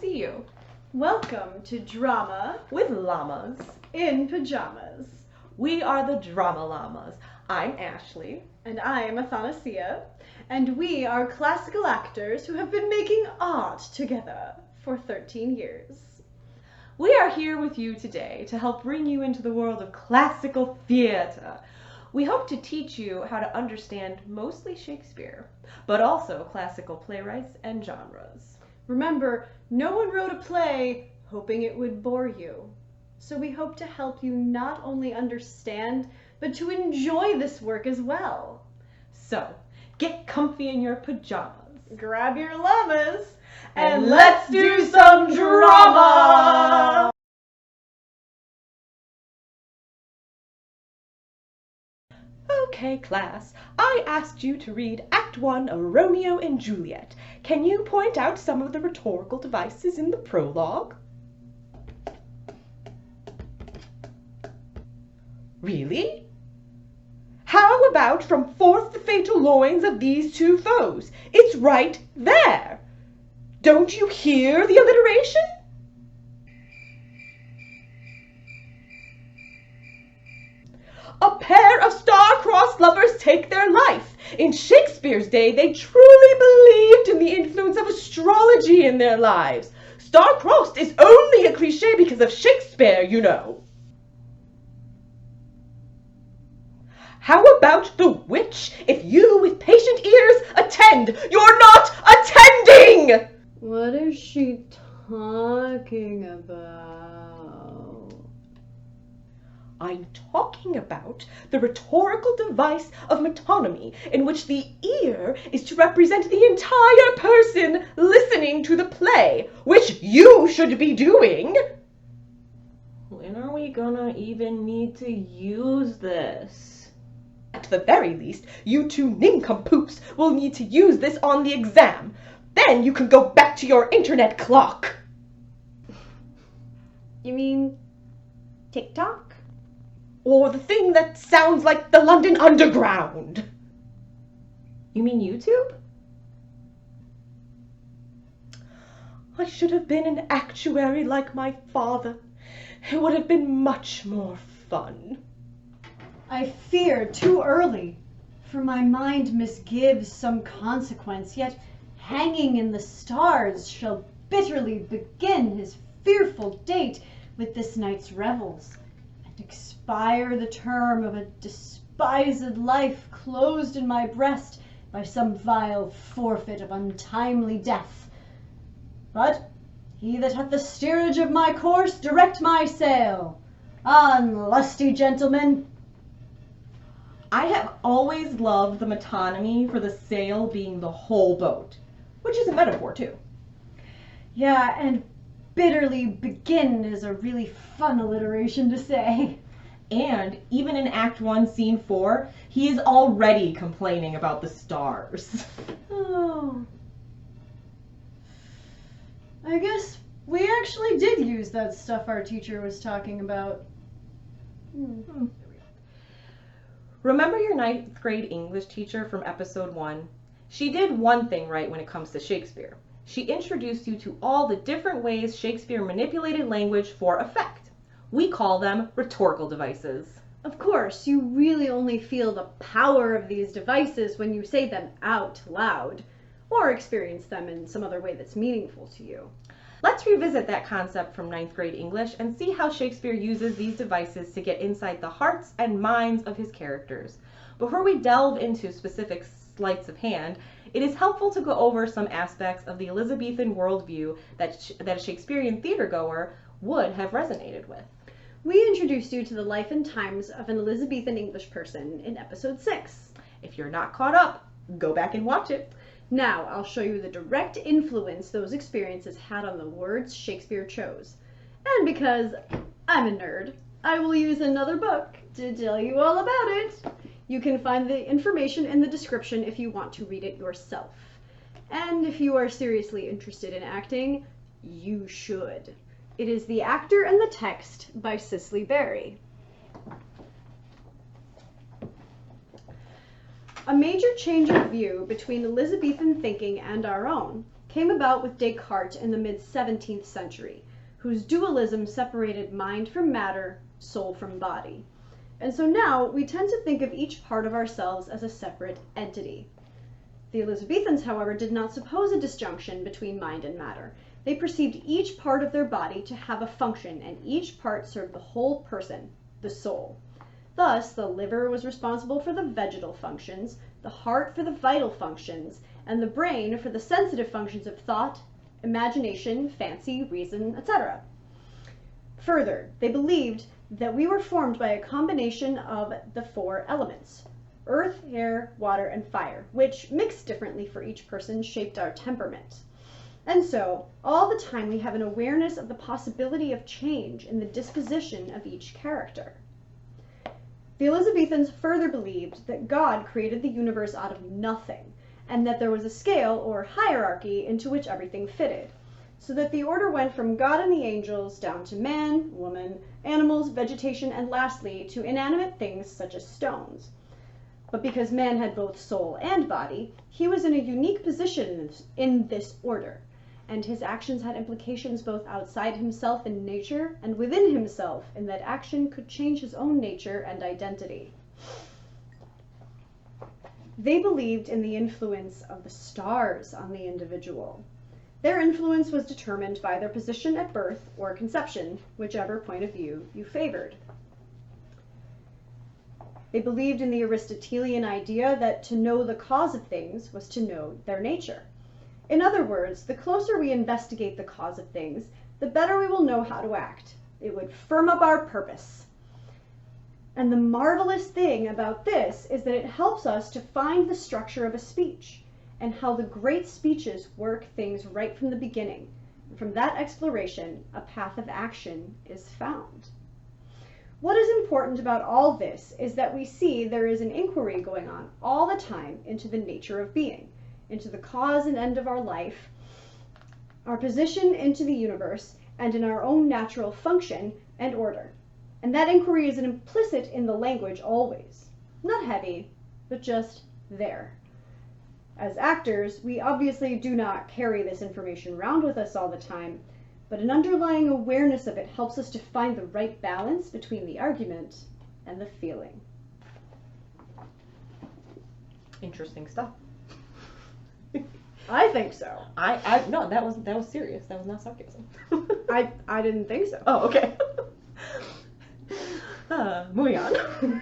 see you. Welcome to Drama With Llamas. in Pajamas. We are the Drama Llamas. I'm Ashley. And I'm Athanasia. And we are classical actors who have been making art together for 13 years. We are here with you today to help bring you into the world of classical theater. We hope to teach you how to understand mostly Shakespeare, but also classical playwrights and genres. Remember, no one wrote a play hoping it would bore you. So we hope to help you not only understand, but to enjoy this work as well. So, get comfy in your pajamas. Grab your llamas And let's do some drama! Okay, class, I asked you to read Act 1 of Romeo and Juliet. Can you point out some of the rhetorical devices in the prologue? Really? How about from forth the fatal loins of these two foes? It's right there. Don't you hear the alliteration? A pair of star-crossed lovers take their life. In Shakespeare's day, they truly believed in the influence of astrology in their lives. Star-crossed is only a cliché because of Shakespeare, you know. How about the witch? If you with patient ears attend, you're not attending! What is she talking about? I'm talking about the rhetorical device of metonymy, in which the ear is to represent the entire person listening to the play, which you should be doing. When are we gonna even need to use this? At the very least, you two nincompoops will need to use this on the exam. Then you can go back to your internet clock. You mean TikTok? Or the thing that sounds like the London Underground. You mean YouTube? I should have been an actuary like my father. It would have been much more fun. I fear too early, for my mind misgives some consequence, yet hanging in the stars shall bitterly begin his fearful date with this night's revels, and expire the term of a despised life closed in my breast by some vile forfeit of untimely death. But he that hath the steerage of my course direct my sail. On, lusty gentlemen! I have always loved the metonymy for the sail being the whole boat, which is a metaphor too. Yeah, and bitterly begin is a really fun alliteration to say. And even in Act 1, Scene 4, he is already complaining about the stars. Oh. I guess we actually did use that stuff our teacher was talking about. Remember your 9th grade English teacher from episode 1? She did one thing right when it comes to Shakespeare. She introduced you to all the different ways Shakespeare manipulated language for effect. We call them rhetorical devices. Of course, you really only feel the power of these devices when you say them out loud, or experience them in some other way that's meaningful to you. Let's revisit that concept from 9th grade English and see how Shakespeare uses these devices to get inside the hearts and minds of his characters. Before we delve into specific sleights of hand, it is helpful to go over some aspects of the Elizabethan worldview that a Shakespearean theatergoer would have resonated with. We introduced you to the life and times of an Elizabethan English person in episode 6. If you're not caught up, go back and watch it. Now, I'll show you the direct influence those experiences had on the words Shakespeare chose. And because I'm a nerd, I will use another book to tell you all about it. You can find the information in the description if you want to read it yourself. And if you are seriously interested in acting, you should. It is The Actor and the Text by Cicely Berry. A major change of view between Elizabethan thinking and our own came about with Descartes in the mid-17th century, whose dualism separated mind from matter, soul from body. And so now we tend to think of each part of ourselves as a separate entity. The Elizabethans, however, did not suppose a disjunction between mind and matter. They perceived each part of their body to have a function, and each part served the whole person, the soul. Thus, the liver was responsible for the vegetal functions, the heart for the vital functions, and the brain for the sensitive functions of thought, imagination, fancy, reason, etc. Further, they believed that we were formed by a combination of the four elements: earth, air, water, and fire, which, mixed differently for each person, shaped our temperament. And so, all the time we have an awareness of the possibility of change in the disposition of each character. The Elizabethans further believed that God created the universe out of nothing, and that there was a scale or hierarchy into which everything fitted, so that the order went from God and the angels down to man, woman, animals, vegetation, and lastly to inanimate things such as stones. But because man had both soul and body, he was in a unique position in this order, and his actions had implications both outside himself in nature and within himself in that action could change his own nature and identity. They believed in the influence of the stars on the individual. Their influence was determined by their position at birth or conception, whichever point of view you favored. They believed in the Aristotelian idea that to know the cause of things was to know their nature. In other words, the closer we investigate the cause of things, the better we will know how to act. It would firm up our purpose. And the marvelous thing about this is that it helps us to find the structure of a speech and how the great speeches work things right from the beginning. And from that exploration, a path of action is found. What is important about all this is that we see there is an inquiry going on all the time into the nature of being, into the cause and end of our life, our position into the universe, and in our own natural function and order. And that inquiry is implicit in the language always. Not heavy, but just there. As actors, we obviously do not carry this information around with us all the time, but an underlying awareness of it helps us to find the right balance between the argument and the feeling. Interesting stuff. I think so. No, that was serious. That was not sarcasm. I didn't think so. Oh, okay. Moving on.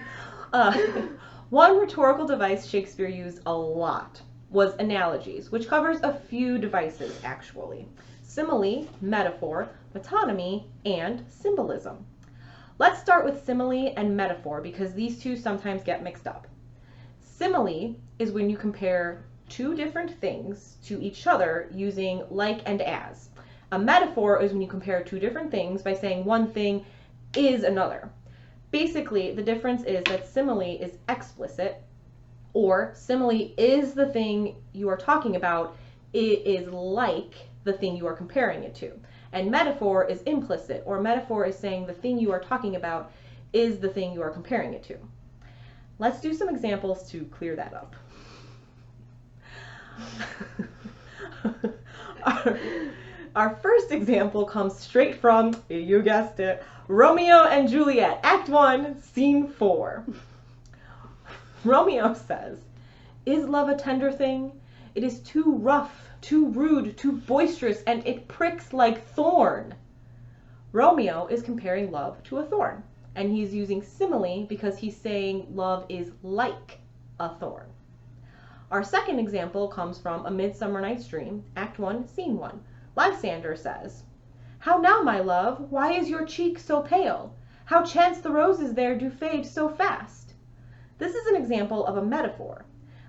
One rhetorical device Shakespeare used a lot was analogies, which covers a few devices actually: simile, metaphor, metonymy, and symbolism. Let's start with simile and metaphor because these two sometimes get mixed up. Simile is when you compare two different things to each other using like and as. A metaphor is when you compare two different things by saying one thing is another. Basically, the difference is that simile is explicit, or simile is the thing you are talking about. It is like the thing you are comparing it to. And metaphor is implicit, or metaphor is saying the thing you are talking about is the thing you are comparing it to. Let's do some examples to clear that up. Our first example comes straight from, you guessed it, Romeo and Juliet, Act 1, Scene 4. Romeo says, "Is love a tender thing? It is too rough, too rude, too boisterous, and it pricks like thorn." Romeo is comparing love to a thorn, and he's using simile because he's saying love is like a thorn. Our second example comes from A Midsummer Night's Dream, Act 1, Scene 1. Lysander says, "How now, my love, why is your cheek so pale? How chance the roses there do fade so fast?" This is an example of a metaphor.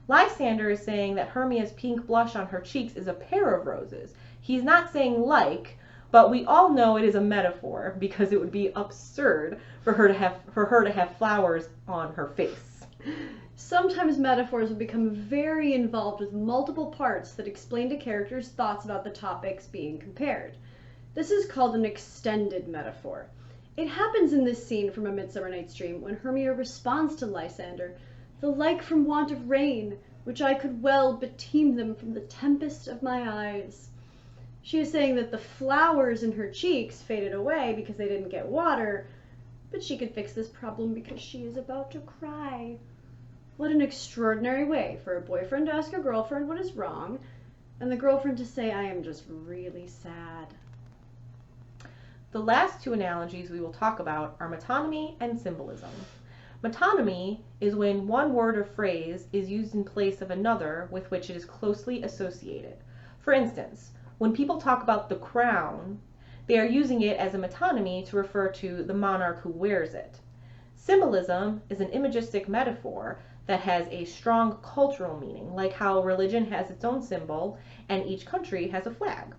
Lysander is saying that Hermia's pink blush on her cheeks is a pair of roses. He's not saying like, but we all know it is a metaphor because it would be absurd for her to have flowers on her face. Sometimes metaphors will become very involved with multiple parts that explain to characters' thoughts about the topics being compared. This is called an extended metaphor. It happens in this scene from A Midsummer Night's Dream when Hermia responds to Lysander, "The like from want of rain, which I could well beteem them from the tempest of my eyes." She is saying that the flowers in her cheeks faded away because they didn't get water, but she could fix this problem because she is about to cry. What an extraordinary way for a boyfriend to ask a girlfriend what is wrong, and the girlfriend to say, I am just really sad. The last two analogies we will talk about are metonymy and symbolism. Metonymy is when one word or phrase is used in place of another with which it is closely associated. For instance, when people talk about the crown, they are using it as a metonymy to refer to the monarch who wears it. Symbolism is an imagistic metaphor that has a strong cultural meaning, like how religion has its own symbol and each country has a flag.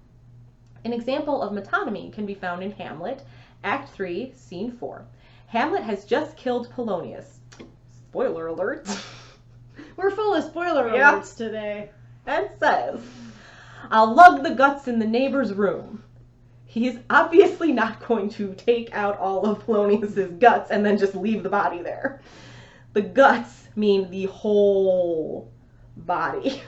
An example of metonymy can be found in Hamlet, Act 3, Scene 4. Hamlet has just killed Polonius. Spoiler alert. We're full of spoiler alerts today. And says, I'll lug the guts in the neighbor's room. He's obviously not going to take out all of Polonius's guts and then just leave the body there. The guts mean the whole body.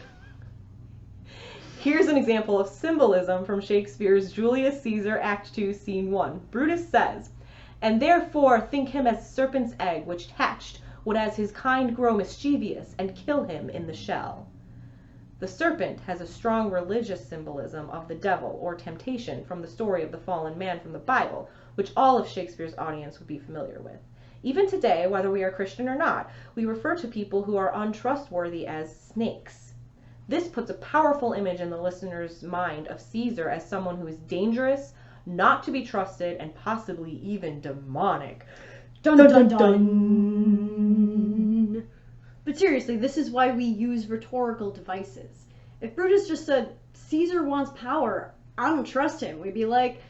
Here's an example of symbolism from Shakespeare's Julius Caesar, Act 2, Scene 1. Brutus says, And therefore think him as serpent's egg, which hatched would as his kind grow mischievous, and kill him in the shell. The serpent has a strong religious symbolism of the devil or temptation from the story of the fallen man from the Bible, which all of Shakespeare's audience would be familiar with. Even today, whether we are Christian or not, we refer to people who are untrustworthy as snakes. This puts a powerful image in the listener's mind of Caesar as someone who is dangerous, not to be trusted, and possibly even demonic. Dun dun dun! But seriously, this is why we use rhetorical devices. If Brutus just said, Caesar wants power, I don't trust him, we'd be like,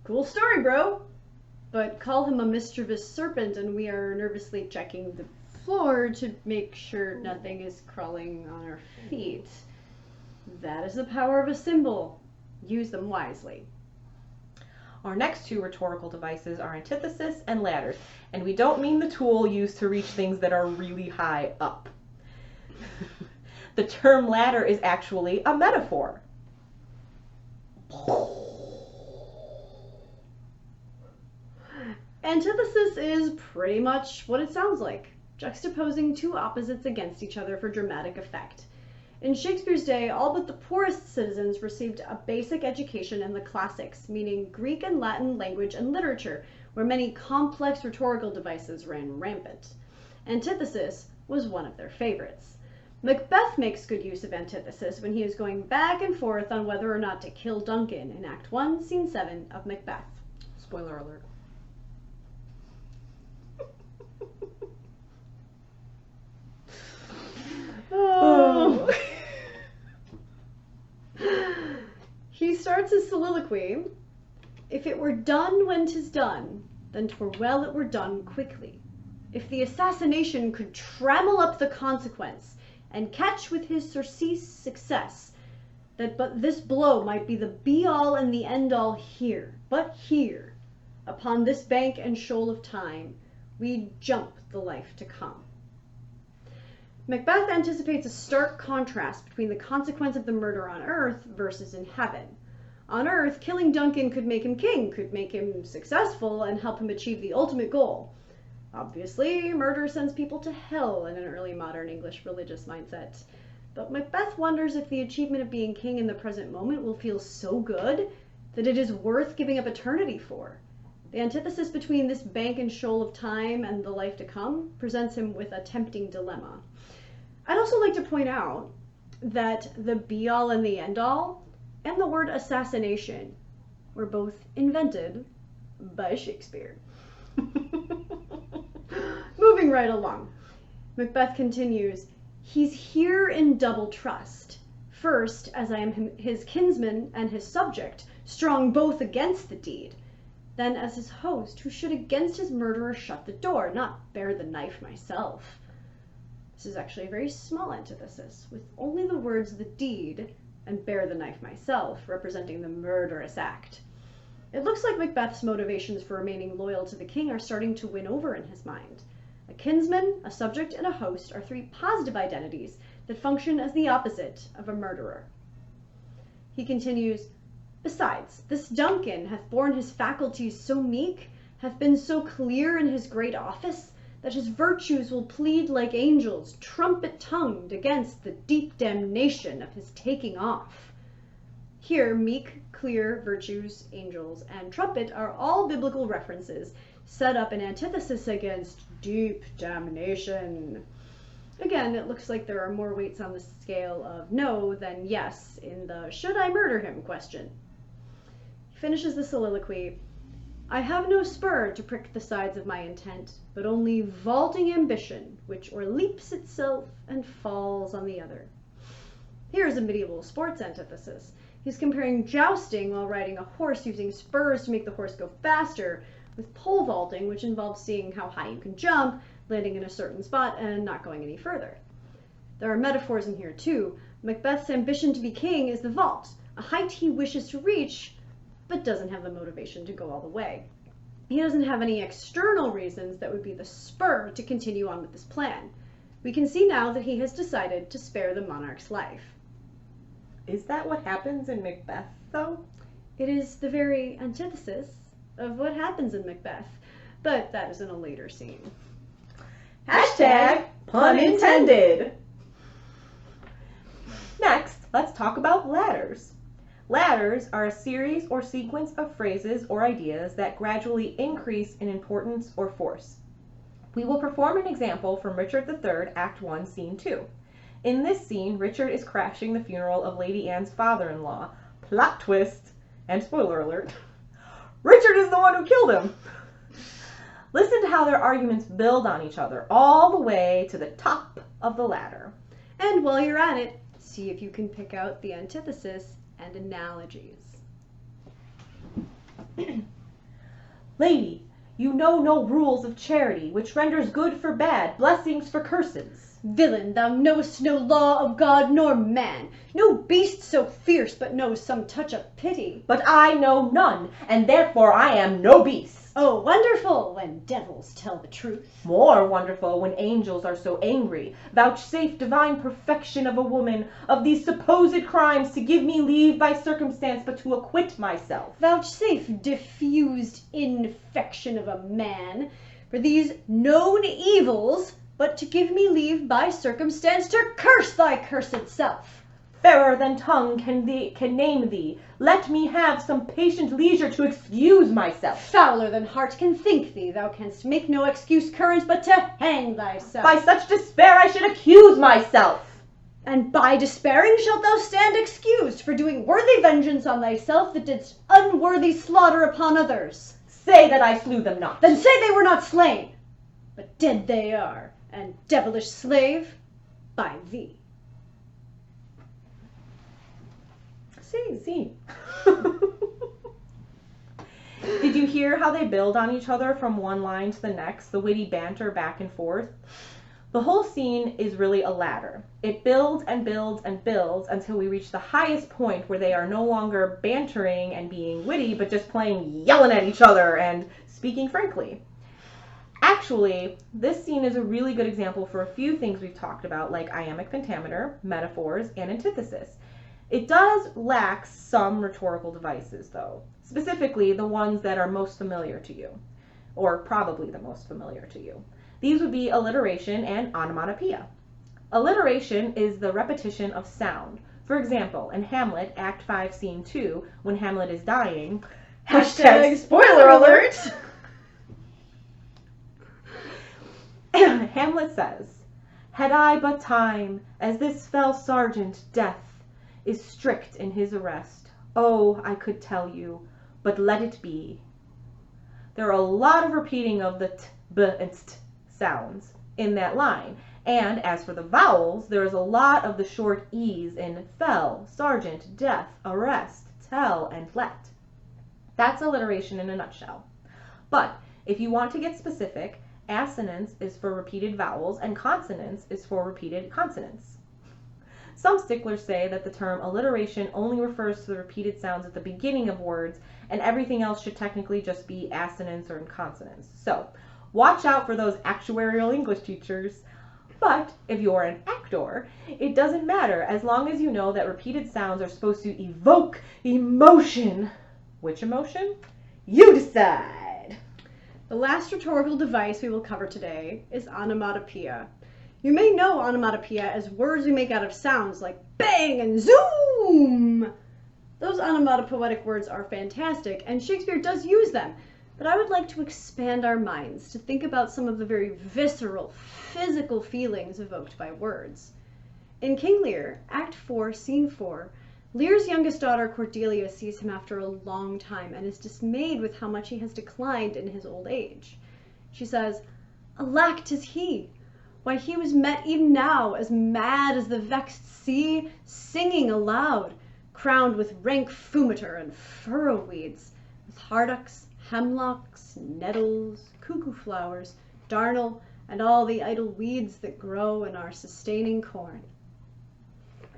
cool story, bro. But call him a mischievous serpent and we are nervously checking the floor to make sure nothing is crawling on our feet. That is the power of a symbol. Use them wisely. Our next two rhetorical devices are antithesis and ladders, and we don't mean the tool used to reach things that are really high up. The term ladder is actually a metaphor. Antithesis is pretty much what it sounds like, juxtaposing two opposites against each other for dramatic effect. In Shakespeare's day, all but the poorest citizens received a basic education in the classics, meaning Greek and Latin language and literature, where many complex rhetorical devices ran rampant. Antithesis was one of their favorites. Macbeth makes good use of antithesis when he is going back and forth on whether or not to kill Duncan in Act 1, Scene 7 of Macbeth. Spoiler alert. Oh. He starts his soliloquy, If it were done when 'tis done, then 'twere well it were done quickly. If the assassination could trammel up the consequence, and catch with his surcease success, that but this blow might be the be-all and the end-all here, but here, upon this bank and shoal of time, we jump the life to come. Macbeth anticipates a stark contrast between the consequence of the murder on Earth versus in heaven. On Earth, killing Duncan could make him king, could make him successful, and help him achieve the ultimate goal. Obviously, murder sends people to hell in an early modern English religious mindset. But Macbeth wonders if the achievement of being king in the present moment will feel so good that it is worth giving up eternity for. The antithesis between this bank and shoal of time and the life to come presents him with a tempting dilemma. I'd also like to point out that the be-all and the end-all and the word assassination were both invented by Shakespeare. Moving right along, Macbeth continues, He's here in double trust. First, as I am his kinsman and his subject, strong both against the deed. Then as his host, who should against his murderer shut the door, not bear the knife myself. This is actually a very small antithesis, with only the words the deed and bear the knife myself representing the murderous act. It looks like Macbeth's motivations for remaining loyal to the king are starting to win over in his mind. A kinsman, a subject, and a host are three positive identities that function as the opposite of a murderer. He continues, Besides, this Duncan hath borne his faculties so meek, hath been so clear in his great office, that his virtues will plead like angels, trumpet-tongued against the deep damnation of his taking off. Here, meek, clear, virtues, angels, and trumpet are all biblical references set up in antithesis against deep damnation. Again, it looks like there are more weights on the scale of no than yes in the should I murder him question. He finishes the soliloquy. I have no spur to prick the sides of my intent, but only vaulting ambition, which o'erleaps itself and falls on the other. Here is a medieval sports antithesis. He's comparing jousting while riding a horse using spurs to make the horse go faster, with pole vaulting, which involves seeing how high you can jump, landing in a certain spot, and not going any further. There are metaphors in here too. Macbeth's ambition to be king is the vault, a height he wishes to reach, but doesn't have the motivation to go all the way. He doesn't have any external reasons that would be the spur to continue on with this plan. We can see now that he has decided to spare the monarch's life. Is that what happens in Macbeth, though? It is the very antithesis of what happens in Macbeth, but that is in a later scene. Hashtag pun intended. Next, let's talk about ladders. Ladders are a series or sequence of phrases or ideas that gradually increase in importance or force. We will perform an example from Richard III, Act 1, Scene 2. In this scene, Richard is crashing the funeral of Lady Anne's father-in-law. Plot twist, and spoiler alert, Richard is the one who killed him. Listen to how their arguments build on each other all the way to the top of the ladder. And while you're at it, see if you can pick out the antithesis and analogies. Lady, you know no rules of charity, which renders good for bad, blessings for curses. Villain, thou knowest no law of God nor man, no beast so fierce but knows some touch of pity. But I know none, and therefore I am no beast. Oh, wonderful when devils tell the truth. More wonderful when angels are so angry. Vouchsafe divine perfection of a woman, of these supposed crimes, to give me leave by circumstance but to acquit myself. Vouchsafe diffused infection of a man, for these known evils, but to give me leave by circumstance to curse thy cursed self. Fairer than tongue can name thee. Let me have some patient leisure to excuse myself. Fouler than heart can think thee. Thou canst make no excuse current but to hang thyself. By such despair I should accuse myself. And by despairing shalt thou stand excused for doing worthy vengeance on thyself that didst unworthy slaughter upon others. Say that I slew them not. Then say they were not slain, but dead they are, and devilish slave by thee. See. Did you hear how they build on each other from one line to the next, the witty banter back and forth? The whole scene is really a ladder. It builds and builds and builds until we reach the highest point where they are no longer bantering and being witty, but just plain yelling at each other and speaking frankly. Actually, this scene is a really good example for a few things we've talked about, like iambic pentameter, metaphors, and antithesis. It does lack some rhetorical devices, though, specifically the ones that are most familiar to you, or probably the most familiar to you. These would be alliteration and onomatopoeia. Alliteration is the repetition of sound. For example, in Hamlet, Act 5, Scene 2, when Hamlet is dying, hashtag spoiler alert, Hamlet says, "Had I but time, as this fell sergeant, death, is strict in his arrest. Oh, I could tell you, but let it be." There are a lot of repeating of the t, b, and st sounds in that line. And as for the vowels, there is a lot of the short e's in fell, sergeant, death, arrest, tell, and let. That's alliteration in a nutshell. But if you want to get specific, assonance is for repeated vowels and consonance is for repeated consonants. Some sticklers say that the term alliteration only refers to the repeated sounds at the beginning of words, and everything else should technically just be assonance or consonants. So, watch out for those actuarial English teachers. But if you're an actor, it doesn't matter as long as you know that repeated sounds are supposed to evoke emotion. Which emotion? You decide. The last rhetorical device we will cover today is onomatopoeia. You may know onomatopoeia as words we make out of sounds like bang and zoom. Those onomatopoetic words are fantastic, and Shakespeare does use them, but I would like to expand our minds to think about some of the very visceral, physical feelings evoked by words. In King Lear, Act 4, Scene 4, Lear's youngest daughter Cordelia sees him after a long time and is dismayed with how much he has declined in his old age. She says, "Alack, 'tis he! Why, he was met e'en now, as mad as the vexed sea, singing aloud, crowned with rank fumiter and furrow weeds, with hardocks, hemlocks, nettles, cuckoo flowers, darnel, and all the idle weeds that grow in our sustaining corn."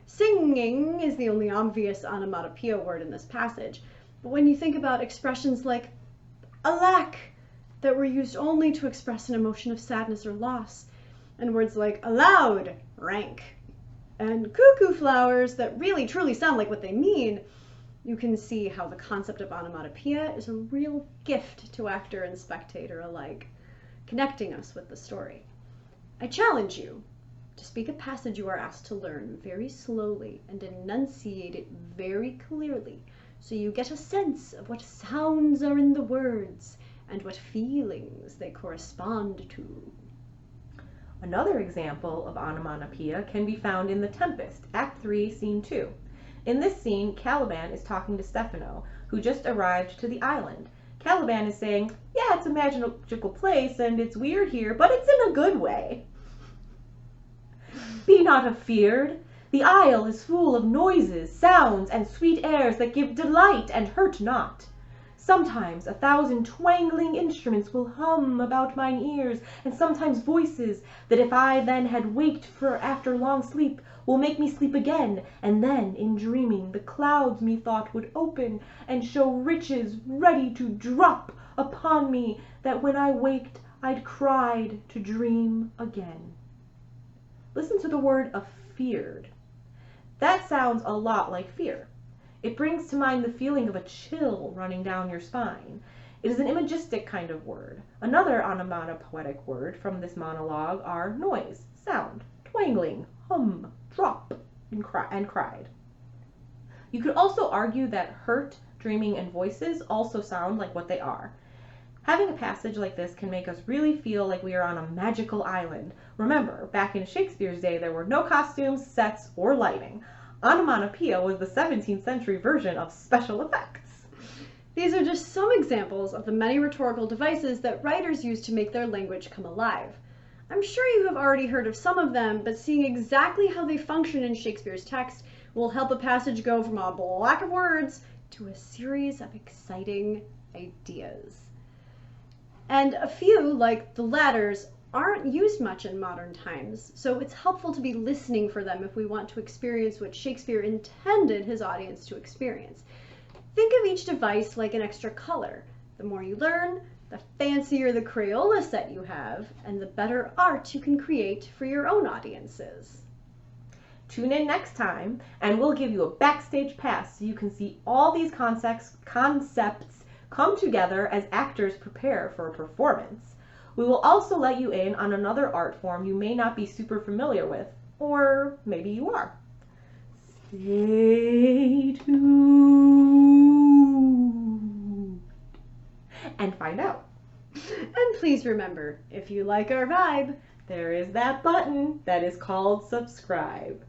Singing is the only obvious onomatopoeia word in this passage, but when you think about expressions like alack, that were used only to express an emotion of sadness or loss, and words like aloud, rank, and cuckoo flowers that really truly sound like what they mean, you can see how the concept of onomatopoeia is a real gift to actor and spectator alike, connecting us with the story. I challenge you to speak a passage you are asked to learn very slowly and enunciate it very clearly, so you get a sense of what sounds are in the words and what feelings they correspond to. Another example of onomatopoeia can be found in The Tempest, Act 3, Scene 2. In this scene, Caliban is talking to Stephano, who just arrived to the island. Caliban is saying, "Yeah, it's a magical place and it's weird here, but it's in a good way. Be not afeard. The isle is full of noises, sounds, and sweet airs that give delight and hurt not. Sometimes 1,000 twangling instruments will hum about mine ears, and sometimes voices that if I then had waked for after long sleep, will make me sleep again, and then in dreaming the clouds methought would open and show riches ready to drop upon me, that when I waked I'd cried to dream again." Listen to the word afeard. That sounds a lot like fear. It brings to mind the feeling of a chill running down your spine. It is an imagistic kind of word. Another onomatopoetic word from this monologue are noise, sound, twangling, hum, drop, and cried. You could also argue that hurt, dreaming, and voices also sound like what they are. Having a passage like this can make us really feel like we are on a magical island. Remember, back in Shakespeare's day, there were no costumes, sets, or lighting. Onomatopoeia was the 17th century version of special effects. These are just some examples of the many rhetorical devices that writers use to make their language come alive. I'm sure you have already heard of some of them, but seeing exactly how they function in Shakespeare's text will help a passage go from a block of words to a series of exciting ideas. And a few, like the ladders, aren't used much in modern times, so it's helpful to be listening for them if we want to experience what Shakespeare intended his audience to experience. Think of each device like an extra color. The more you learn, the fancier the Crayola set you have, and the better art you can create for your own audiences. Tune in next time, and we'll give you a backstage pass so you can see all these concepts come together as actors prepare for a performance. We will also let you in on another art form you may not be super familiar with, or maybe you are. Stay tuned and find out. And please remember, if you like our vibe, there is that button that is called subscribe.